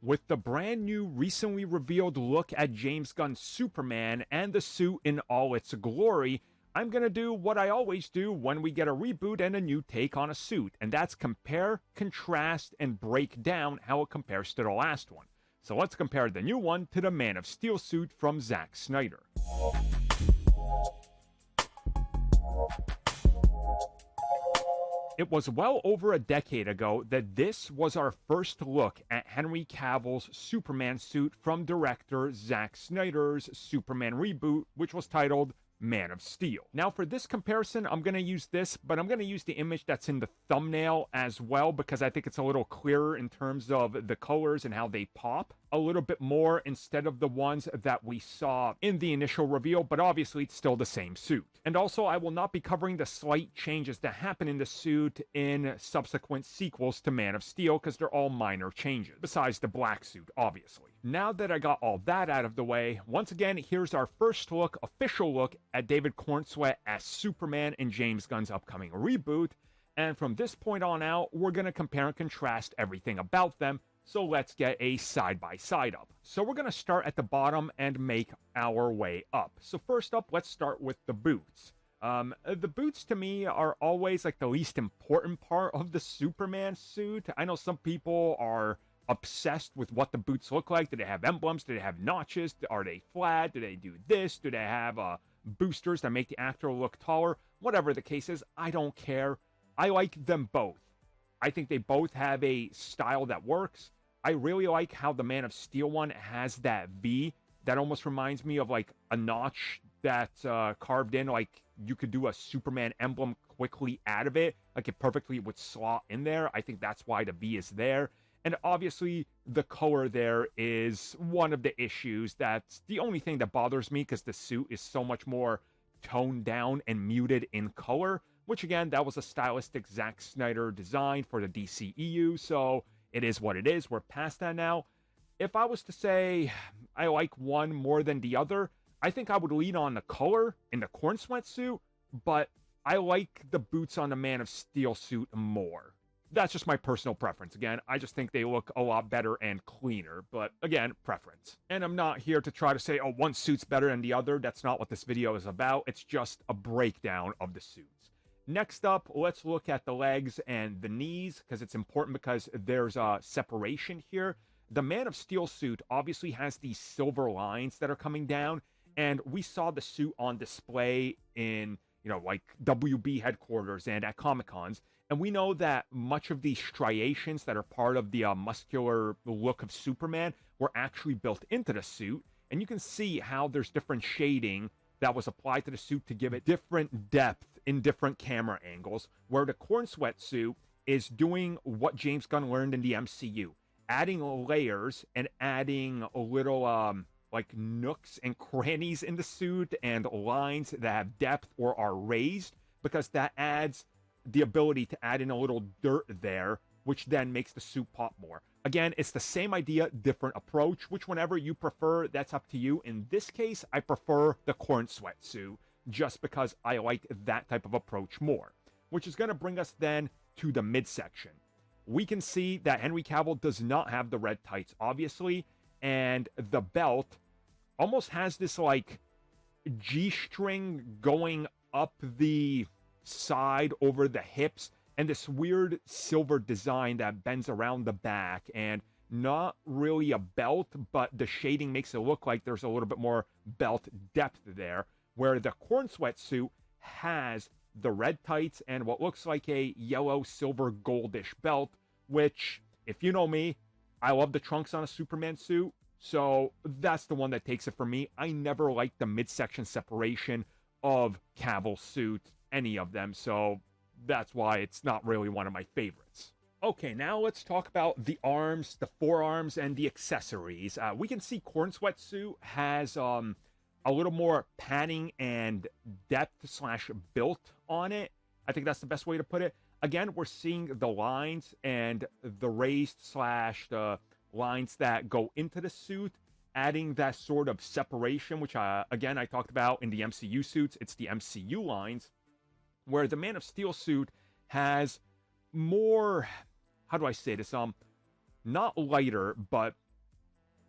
With the brand new, recently revealed look at James Gunn's Superman and the suit in all its glory, I'm gonna do what I always do when we get a reboot and a new take on a suit, and that's compare, contrast, and break down how it compares to the last one. So let's compare the new one to the Man of Steel suit from Zack Snyder. It was well over a decade ago that this was our first look at Henry Cavill's Superman suit from director Zack Snyder's Superman reboot, which was titled Man of Steel. Now for this comparison, I'm going to use this, but I'm going to use the image that's in the thumbnail as well because I think it's a little clearer in terms of the colors and how they pop a little bit more instead of the ones that we saw in the initial reveal, but obviously it's still the same suit. And also, I will not be covering the slight changes that happen in the suit in subsequent sequels to Man of Steel because they're all minor changes, besides the black suit, obviously. Now that I got all that out of the way, once again, here's our first look, official look at David Cornsweet as Superman in James Gunn's upcoming reboot. And from this point on out, we're going to compare and contrast everything about them. So let's get a side-by-side up. So we're going to start at the bottom and make our way up. So first up, let's start with the boots. The boots to me are always like the least important part of the Superman suit. I know some people are obsessed with what the boots look like. Do they have emblems? Do they have notches? Are they flat? Do they do this? Do they have boosters that make the actor look taller? Whatever the case is, I don't care. I like them both. I think they both have a style that works. I really like how the Man of Steel one has that V that almost reminds me of like a notch that's carved in, like you could do a Superman emblem quickly out of it, like it perfectly would slot in there. I think that's why the V is there. And obviously the color there is one of the issues. That's the only thing that bothers me because the suit is so much more toned down and muted in color, which again, that was a stylistic Zack Snyder design for the DCEU, so it is what it is. We're past that now. If I was to say I like one more than the other, I think I would lean on the color in the Cornsweet suit, but I like the boots on the Man of Steel suit more. That's just my personal preference. Again, I just think they look a lot better and cleaner, but again, preference. And I'm not here to try to say, oh, one suit's better than the other. That's not what this video is about. It's just a breakdown of the suits. Next up, let's look at the legs and the knees, because it's important because there's a separation here. The Man of Steel suit obviously has these silver lines that are coming down, and we saw the suit on display in, like WB headquarters and at Comic-Cons, and we know that much of these striations that are part of the muscular look of Superman were actually built into the suit, and you can see how there's different shading that was applied to the suit to give it different depth in different camera angles, where the Cornsweet suit is doing what James Gunn learned in the MCU, adding layers and adding a little like nooks and crannies in the suit and lines that have depth or are raised, because that adds the ability to add in a little dirt there, which then makes the suit pop more. Again, it's the same idea, different approach. Which whenever you prefer, that's up to you. In this case, I prefer the Cornsweet suit just because I like that type of approach more. Which is going to bring us then to the midsection. We can see that Henry Cavill does not have the red tights, obviously, and the belt almost has this like G-string going up the side over the hips, and this weird silver design that bends around the back, and not really a belt, but the shading makes it look like there's a little bit more belt depth there, where the Cornsweet suit has the red tights and what looks like a yellow silver goldish belt, which, if you know me, I love the trunks on a Superman suit, so that's the one that takes it for me. I never liked the midsection separation of Cavill's suit, any of them, so that's why it's not really one of my favorites. Okay, now let's talk about the arms, the forearms, and the accessories. We can see Cornsweet suit has a little more padding and depth slash built on it. I think that's the best way to put it. Again, we're seeing the lines and the raised slash the lines that go into the suit, adding that sort of separation, which again, I talked about in the MCU suits. It's the MCU lines, where the Man of Steel suit has more, how do I say this? Not lighter, but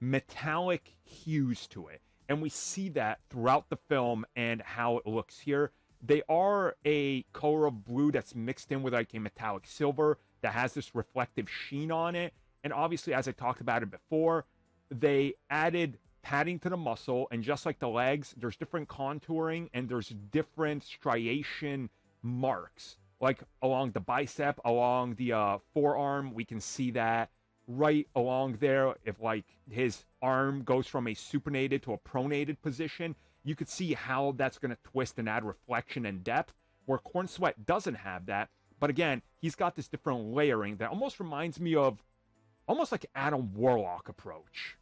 metallic hues to it. And we see that throughout the film and how it looks here. They are a color of blue that's mixed in with like a metallic silver that has this reflective sheen on it. And obviously, as I talked about it before, they added padding to the muscle, and just like the legs, there's different contouring and there's different striation marks, like along the bicep, along the forearm. We can see that right along there. If like his arm goes from a supinated to a pronated position, you could see how that's going to twist and add reflection and depth, where Corn Sweat doesn't have that. But again, he's got this different layering that almost reminds me of almost like Adam Warlock approach.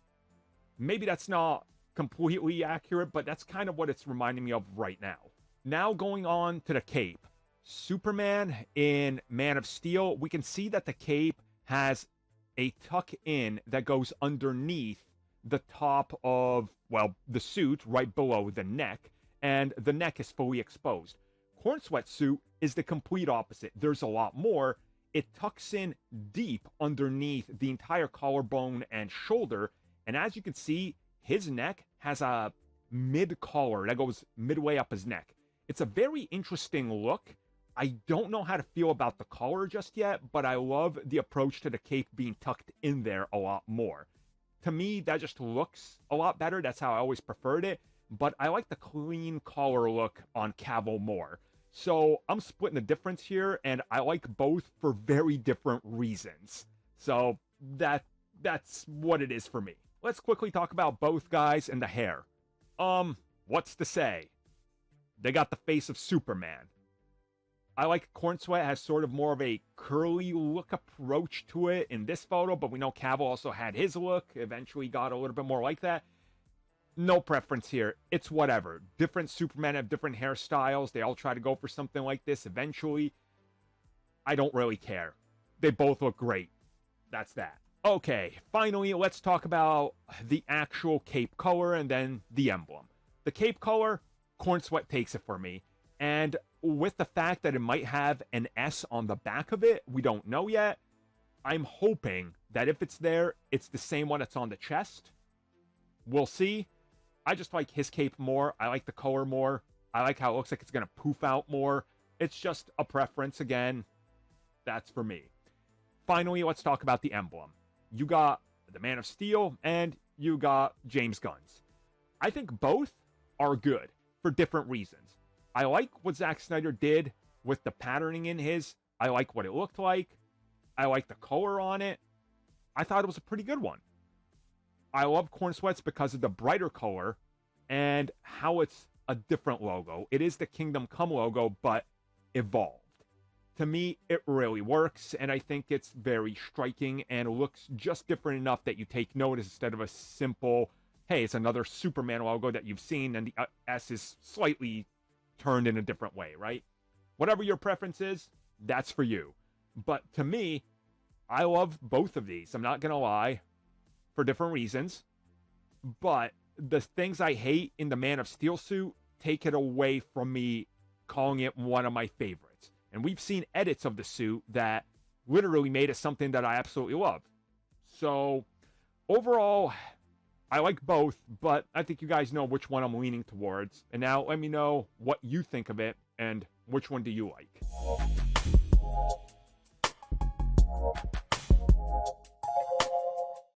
Maybe that's not completely accurate, but that's kind of what it's reminding me of right now. Now going on to the cape. Superman in Man of Steel, we can see that the cape has a tuck in that goes underneath the top of, well, the suit right below the neck, and the neck is fully exposed. Corn Sweat suit is the complete opposite. There's a lot more. It tucks in deep underneath the entire collarbone and shoulder, and as you can see, his neck has a mid-collar that goes midway up his neck. It's a very interesting look. I don't know how to feel about the collar just yet, but I love the approach to the cape being tucked in there a lot more. To me, that just looks a lot better. That's how I always preferred it, but I like the clean collar look on Cavill more. So I'm splitting the difference here, and I like both for very different reasons. So that's what it is for me. Let's quickly talk about both guys and the hair. What's to say? They got the face of Superman. I like Corn Sweat has sort of more of a curly look approach to it in this photo, but we know Cavill also had his look, eventually got a little bit more like that. No preference here. It's whatever. Different Supermen have different hairstyles. They all try to go for something like this eventually. I don't really care. They both look great. That's that. Okay, finally, let's talk about the actual cape color and then the emblem. The cape color, Corn Sweat takes it for me. And with the fact that it might have an S on the back of it, we don't know yet. I'm hoping that if it's there, it's the same one that's on the chest. We'll see. I just like his cape more. I like the color more. I like how it looks like it's going to poof out more. It's just a preference again. That's for me. Finally, let's talk about the emblem. You got the Man of Steel and you got James Gunn's. I think both are good for different reasons. I like what Zack Snyder did with the patterning in his. I like what it looked like. I like the color on it. I thought it was a pretty good one. I love Corn Sweat's because of the brighter color and how it's a different logo. It is the Kingdom Come logo, but evolved. To me, it really works, and I think it's very striking and looks just different enough that you take notice instead of a simple, hey, it's another Superman logo that you've seen, and the S is slightly turned in a different way, right? Whatever your preference is, that's for you. But to me, I love both of these. I'm not going to lie, for different reasons. But the things I hate in the Man of Steel suit take it away from me calling it one of my favorites. And we've seen edits of the suit that literally made it something that I absolutely love. So overall, I like both, but I think you guys know which one I'm leaning towards. And now let me know what you think of it and which one do you like.